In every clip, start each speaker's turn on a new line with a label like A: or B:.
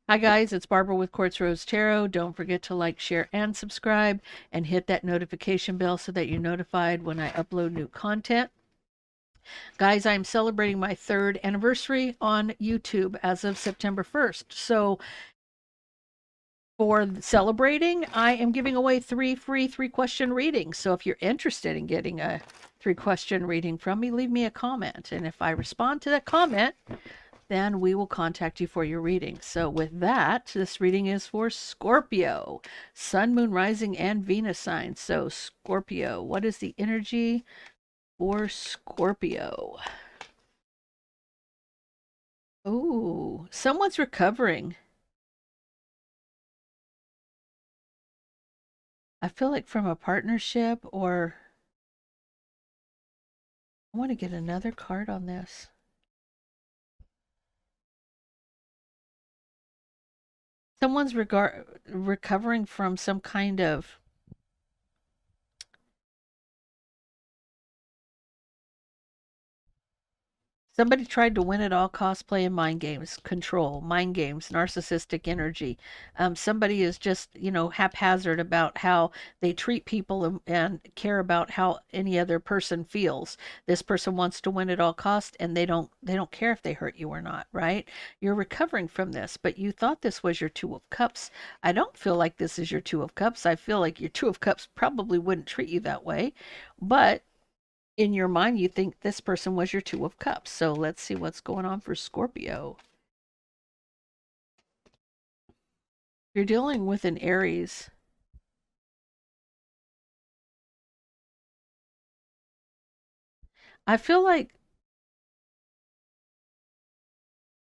A: Hi guys, it's Barbara with Quartz Rose Tarot. Don't forget to like, share, and subscribe, and hit that notification bell so that you're notified when I upload new content. Guys, I'm celebrating my 3rd anniversary on YouTube as of September 1st. So for celebrating, I am giving away 3 free 3-question readings. So if you're interested in getting a 3-question reading from me, leave me a comment. And if I respond to that comment, then we will contact you for your reading. So with that, this reading is for Scorpio, Sun, Moon, Rising, and Venus signs. So Scorpio, what is the energy for Scorpio? Oh, someone's recovering. I feel like from a partnership, or I want to get another card on this. Someone's recovering from some kind of somebody tried to win at all costs, playing mind games, control, mind games, narcissistic energy. Somebody is just, haphazard about how they treat people and care about how any other person feels. This person wants to win at all costs, and they don't care if they hurt you or not, right? You're recovering from this, but you thought this was your 2 of Cups. I don't feel like this is your 2 of Cups. I feel like your 2 of Cups probably wouldn't treat you that way, but in your mind, you think this person was your 2 of Cups. So let's see what's going on for Scorpio. You're dealing with an Aries. I feel like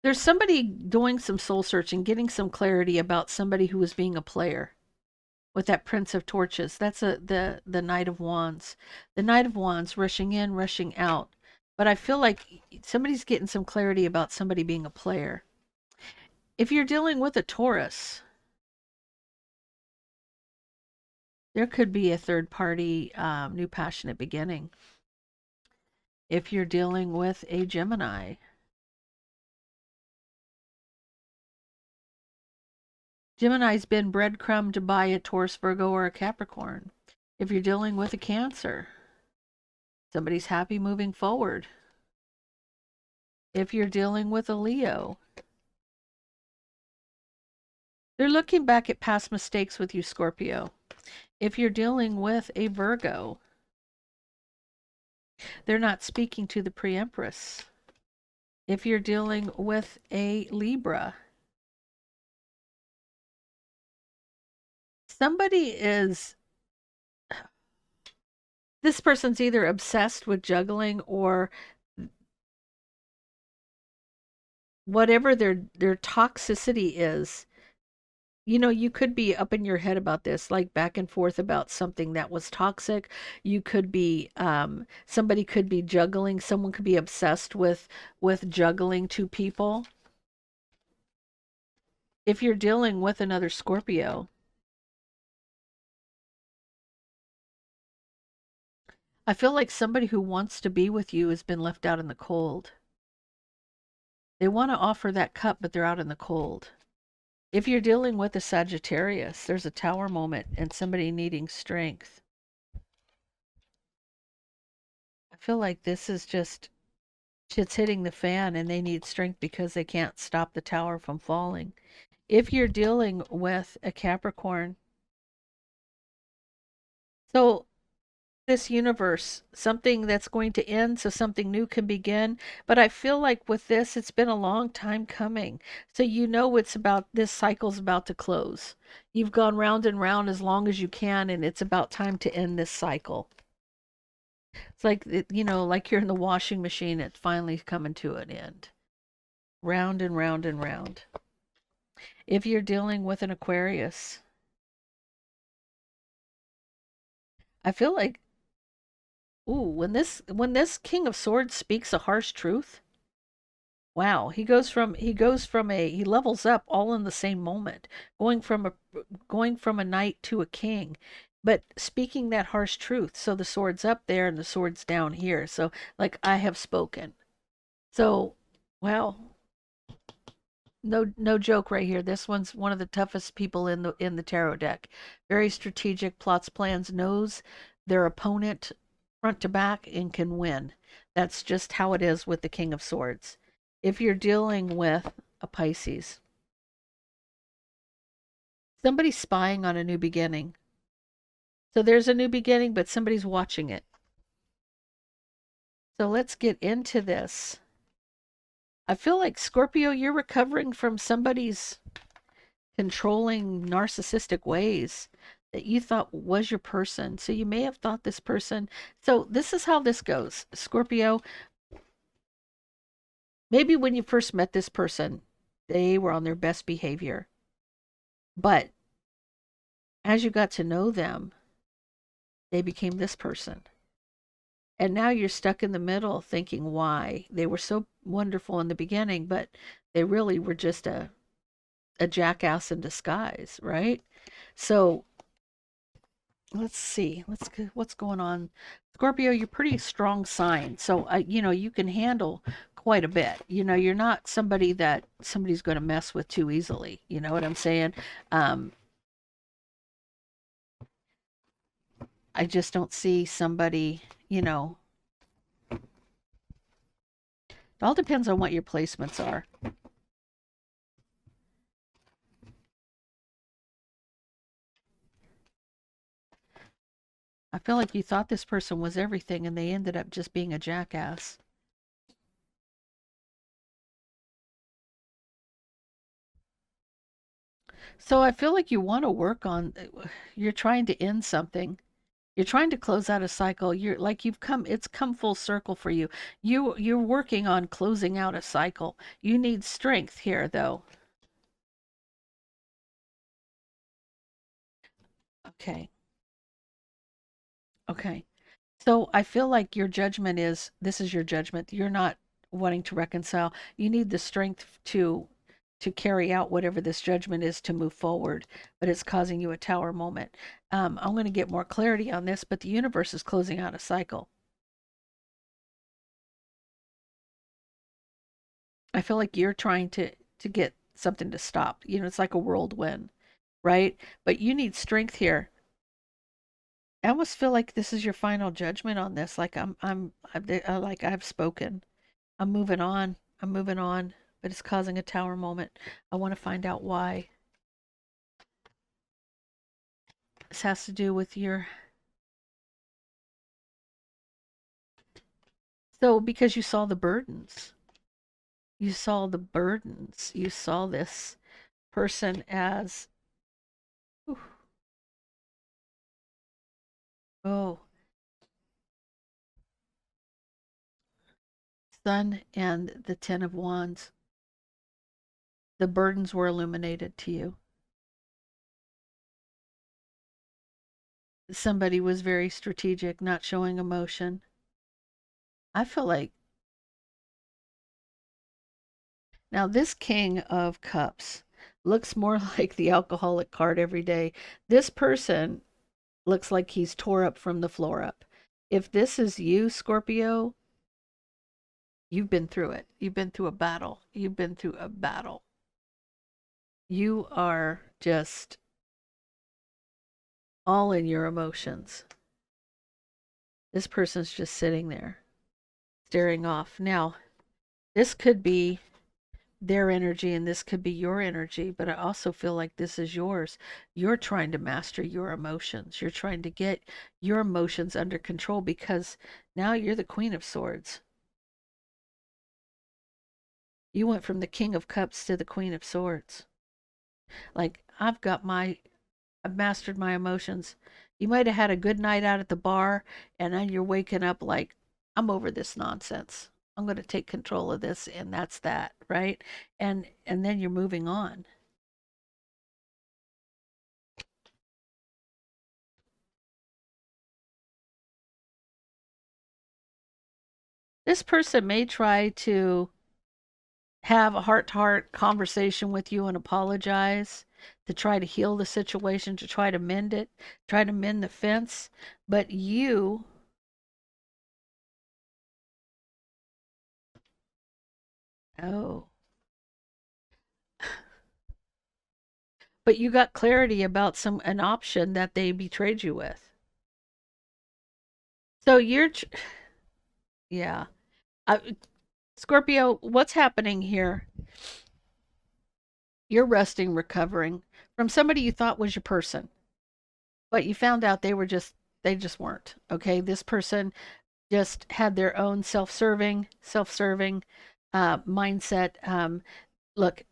A: there's somebody doing some soul searching, getting some clarity about somebody who was being a player with that Prince of Torches. That's the Knight of Wands. The Knight of Wands rushing in, rushing out. But I feel like somebody's getting some clarity about somebody being a player. If you're dealing with a Taurus, there could be a third party, new passionate beginning. If you're dealing with a Gemini, Gemini's been breadcrumbed by a Taurus, Virgo, or a Capricorn. If you're dealing with a Cancer, somebody's happy moving forward. If you're dealing with a Leo, they're looking back at past mistakes with you, Scorpio. If you're dealing with a Virgo, they're not speaking to the pre-empress. If you're dealing with a Libra, somebody is, this person's either obsessed with juggling, or whatever their toxicity is. You could be up in your head about this, like back and forth about something that was toxic. You could be, somebody could be juggling. Someone could be obsessed with juggling 2 people. If you're dealing with another Scorpio, I feel like somebody who wants to be with you has been left out in the cold. They want to offer that cup, but they're out in the cold. If you're dealing with a Sagittarius, there's a Tower moment and somebody needing strength. I feel like this is just shit's hitting the fan and they need strength because they can't stop the tower from falling. If you're dealing with a Capricorn, so this universe, something that's going to end so something new can begin. But I feel like with this, it's been a long time coming. So it's about, this cycle's about to close. You've gone round and round as long as you can, and it's about time to end this cycle. It's like, like you're in the washing machine, it's finally coming to an end. Round and round and round. If you're dealing with an Aquarius, I feel like, ooh, when this King of Swords speaks a harsh truth, wow, he levels up all in the same moment, going from a knight to a king, but speaking that harsh truth. So the sword's up there and the sword's down here. So, like, I have spoken. So, well, No joke right here. This one's one of the toughest people in the tarot deck. Very strategic, plots plans, knows their opponent front to back and can win. That's just how it is with the King of Swords. If you're dealing with a Pisces, somebody's spying on a new beginning. So there's a new beginning, but somebody's watching it. So let's get into this. I feel like Scorpio, you're recovering from somebody's controlling narcissistic ways that you thought was your person. So you may have thought this person. So this is how this goes. Scorpio, maybe when you first met this person, they were on their best behavior. But as you got to know them, they became this person. And now you're stuck in the middle thinking why. They were so wonderful in the beginning, but they really were just a jackass in disguise, right? So let's see. What's going on. Scorpio, you're pretty strong sign. So you can handle quite a bit. You're not somebody that somebody's going to mess with too easily. You know what I'm saying? Um, I just don't see somebody, it all depends on what your placements are. I feel like you thought this person was everything and they ended up just being a jackass. So I feel like you want to work on, you're trying to end something. You're trying to close out a cycle. You're like it's come full circle for you. You're working on closing out a cycle. You need strength here though. Okay. Okay. So I feel like your judgment is this is your judgment. You're not wanting to reconcile. You need the strength to carry out whatever this judgment is to move forward, but it's causing you a tower moment. I'm going to get more clarity on this, but the universe is closing out a cycle. I feel like you're trying to get something to stop. It's like a whirlwind, right? But you need strength here. I almost feel like this is your final judgment on this. Like like I've spoken. I'm moving on. I'm moving on, but it's causing a tower moment. I want to find out why. This has to do with your. So, because you saw the burdens, you saw the burdens, you saw this person as, ooh, oh, Sun and the Ten of Wands. The burdens were illuminated to you. Somebody was very strategic, not showing emotion. I feel like now this King of Cups looks more like the alcoholic card every day. This person looks like he's tore up from the floor up. If this is you, Scorpio, you've been through it. You've been through a battle. You've been through a battle. You are just all in your emotions. This person's just sitting there, staring off. Now, this could be their energy and this could be your energy, but I also feel like this is yours. You're trying to master your emotions. You're trying to get your emotions under control because now you're the Queen of Swords. You went from the King of Cups to the Queen of Swords. Like, I've mastered my emotions. You might have had a good night out at the bar, and then you're waking up like, I'm over this nonsense. I'm going to take control of this, and that's that, right? And then you're moving on. This person may try to have a heart to heart conversation with you and apologize to try to heal the situation, to try to mend it, try to mend the fence. But you, oh, But you got clarity about an option that they betrayed you with. So yeah. Uh, Scorpio, what's happening here? You're resting, recovering from somebody you thought was your person, but you found out they just weren't. Okay, this person just had their own self-serving mindset. Look,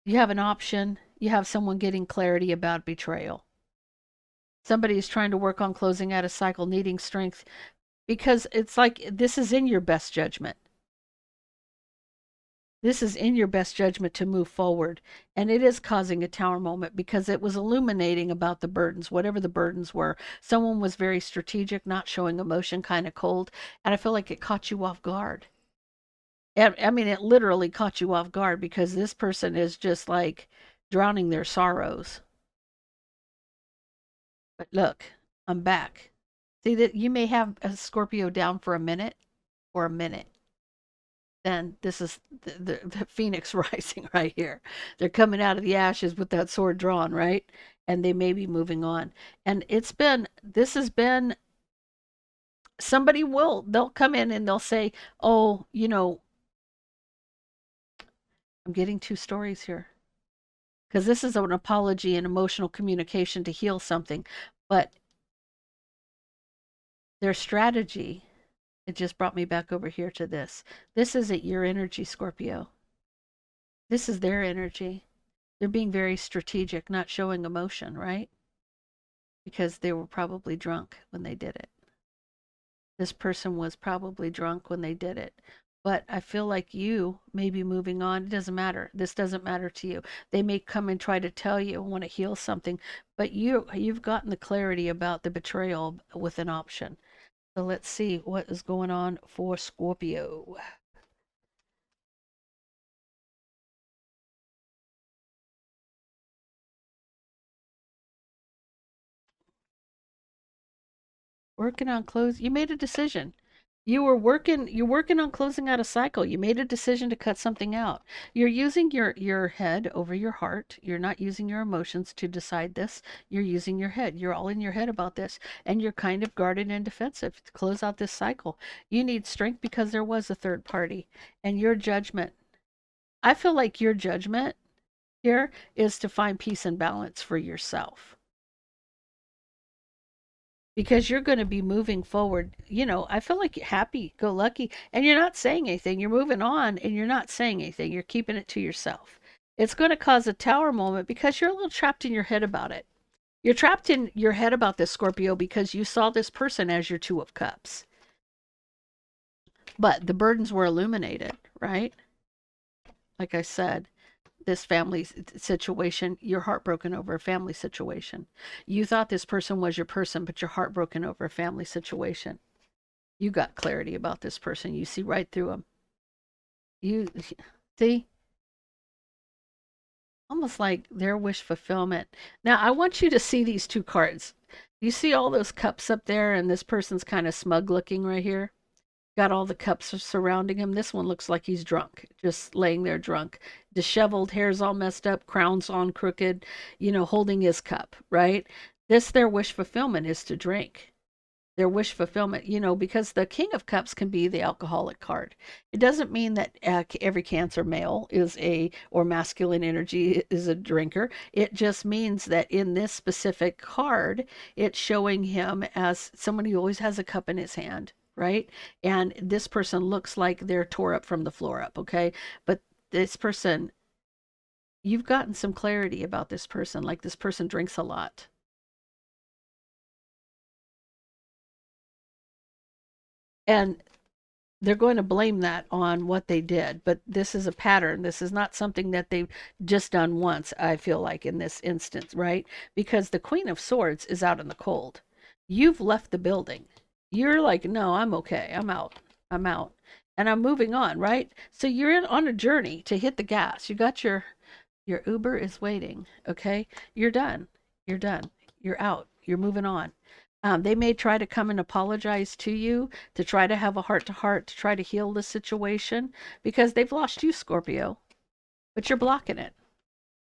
A: you have an option. You have someone getting clarity about betrayal. Somebody is trying to work on closing out a cycle, needing strength because it's like this is in your best judgment. This is in your best judgment to move forward. And it is causing a tower moment because it was illuminating about the burdens, whatever the burdens were. Someone was very strategic, not showing emotion, kind of cold. And I feel like it caught you off guard. And, I mean, it literally caught you off guard because this person is just like drowning their sorrows. But look, I'm back. See that you may have a Scorpio down for a minute or a minute. Then this is the phoenix rising right here. They're coming out of the ashes with that sword drawn, right? And they may be moving on. And this has been, they'll come in and they'll say, oh, I'm getting two stories here. Because this is an apology and emotional communication to heal something. But their strategy, it just brought me back over here to this. This isn't your energy, Scorpio. This is their energy. They're being very strategic, not showing emotion, right? Because they were probably drunk when they did it. This person was probably drunk when they did it. But I feel like you may be moving on. It doesn't matter. This doesn't matter to you. They may come and try to tell you and want to heal something, but you've gotten the clarity about the betrayal with an option. So let's see what is going on for Scorpio. Working on close. You made a decision. You're working on closing out a cycle. You made a decision to cut something out. You're using your head over your heart. You're not using your emotions to decide this. You're using your head. You're all in your head about this, and you're kind of guarded and defensive to close out this cycle. You need strength because there was a third party, and your judgment. I feel like your judgment here is to find peace and balance for yourself because you're going to be moving forward. I feel like happy go lucky and you're not saying anything. You're moving on and you're not saying anything. You're keeping it to yourself. It's going to cause a tower moment because you're a little trapped in your head about it. You're trapped in your head about this, Scorpio, because you saw this person as your Two of Cups. But the burdens were illuminated, right? Like I said, this family situation, you're heartbroken over a family situation. You thought this person was your person, but you're heartbroken over a family situation. You got clarity about this person. You see right through them. You see, almost like their wish fulfillment. Now, I want you to see these two cards. You see all those cups up there, and this person's kind of smug looking right here? Got all the cups surrounding him. This one looks like he's drunk, just laying there drunk, disheveled, hair's all messed up, crown's on crooked, holding his cup, right? Their wish fulfillment is to drink. Their wish fulfillment, because the King of Cups can be the alcoholic card. It doesn't mean that every Cancer male or masculine energy is a drinker. It just means that in this specific card, it's showing him as someone who always has a cup in his hand, right? And this person looks like they're tore up from the floor up, okay? But this person, you've gotten some clarity about this person, like this person drinks a lot. And they're going to blame that on what they did, but this is a pattern. This is not something that they've just done once, I feel like, in this instance, right? Because the Queen of Swords is out in the cold. You've left the building. You're like, no, I'm okay. I'm out. I'm out. And I'm moving on, right? So you're on a journey to hit the gas. You got your Uber is waiting, okay? You're done. You're done. You're out. You're moving on. They may try to come and apologize to you, to try to have a heart to heart, to try to heal the situation because they've lost you, Scorpio, but you're blocking it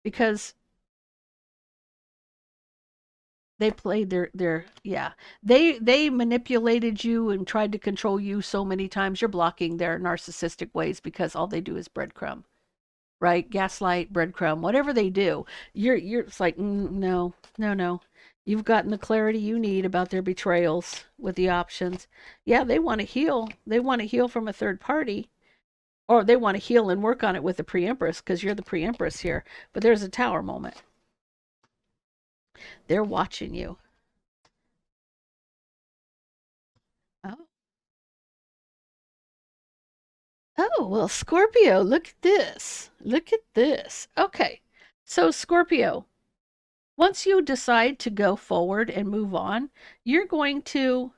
A: because They played their yeah. They manipulated you and tried to control you so many times. You're blocking their narcissistic ways because all they do is breadcrumb, right? Gaslight, breadcrumb, whatever they do. You're it's like no, no, no. You've gotten the clarity you need about their betrayals with the options. Yeah, they want to heal. They want to heal from a third party, or they want to heal and work on it with the pre-empress because you're the pre-empress here. But there's a tower moment. They're watching you. Oh. Oh, well, Scorpio, look at this. Look at this. Okay. So, Scorpio, once you decide to go forward and move on, you're going to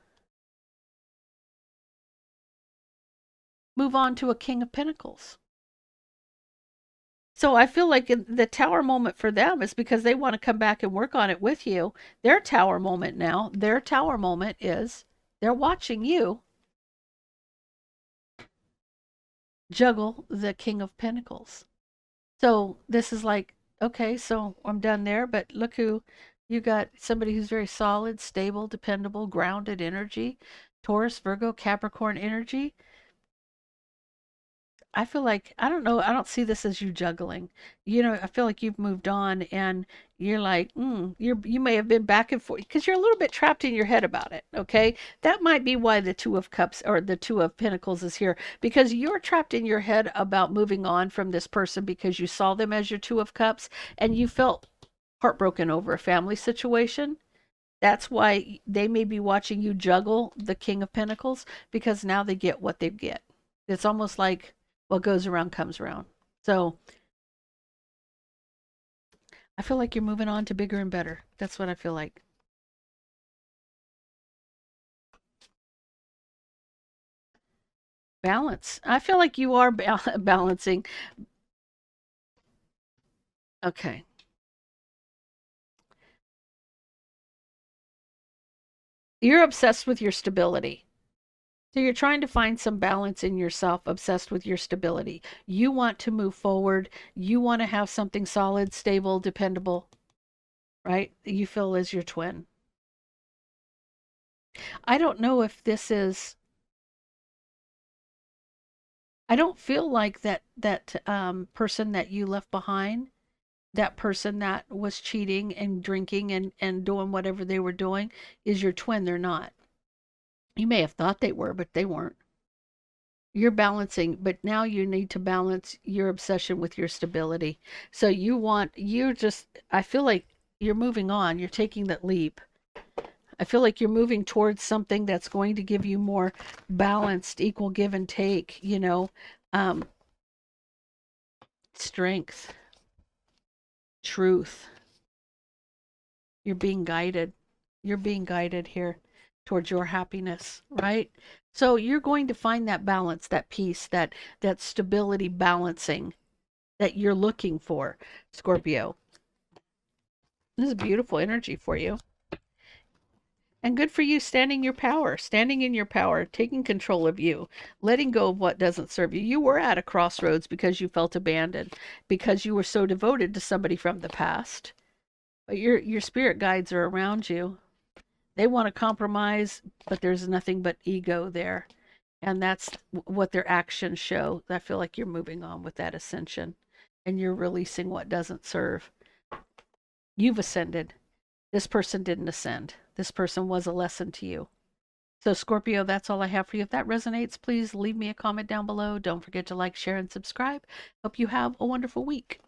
A: move on to a King of Pentacles. So, I feel like the tower moment for them is because they want to come back and work on it with you. Their tower moment now, their tower moment is they're watching you juggle the King of Pentacles. So this is like, okay, so I'm done there, but look who you got, somebody who's very solid, stable, dependable, grounded energy, Taurus, Virgo, Capricorn energy. I feel like, I don't know, I don't see this as you juggling. I feel like you've moved on and you're like, you may have been back and forth because you're a little bit trapped in your head about it. Okay. That might be why the Two of Cups or the Two of Pentacles is here because you're trapped in your head about moving on from this person because you saw them as your Two of Cups and you felt heartbroken over a family situation. That's why they may be watching you juggle the King of Pentacles because now they get what they get. It's almost like what goes around comes around. So I feel like you're moving on to bigger and better. That's what I feel like. Balance. I feel like you are balancing. Okay. You're obsessed with your stability. So you're trying to find some balance in yourself, obsessed with your stability. You want to move forward. You want to have something solid, stable, dependable, right? You feel is your twin. I don't know if this is I don't feel like that person that you left behind, that person that was cheating and drinking and doing whatever they were doing is your twin. They're not. You may have thought they were, but they weren't. You're balancing, but now you need to balance your obsession with your stability. So you just, I feel like you're moving on. You're taking that leap. I feel like you're moving towards something that's going to give you more balanced, equal give and take, um, strength, truth. You're being guided. You're being guided here towards your happiness, right? So you're going to find that balance, that peace, that stability balancing that you're looking for, Scorpio. This is beautiful energy for you. And good for you standing your power, standing in your power, taking control of you, letting go of what doesn't serve you. You were at a crossroads because you felt abandoned, because you were so devoted to somebody from the past. But your spirit guides are around you. They want to compromise, but there's nothing but ego there. And that's what their actions show. I feel like you're moving on with that ascension and you're releasing what doesn't serve. You've ascended. This person didn't ascend. This person was a lesson to you. So, Scorpio, that's all I have for you. If that resonates, please leave me a comment down below. Don't forget to like, share, and subscribe. Hope you have a wonderful week.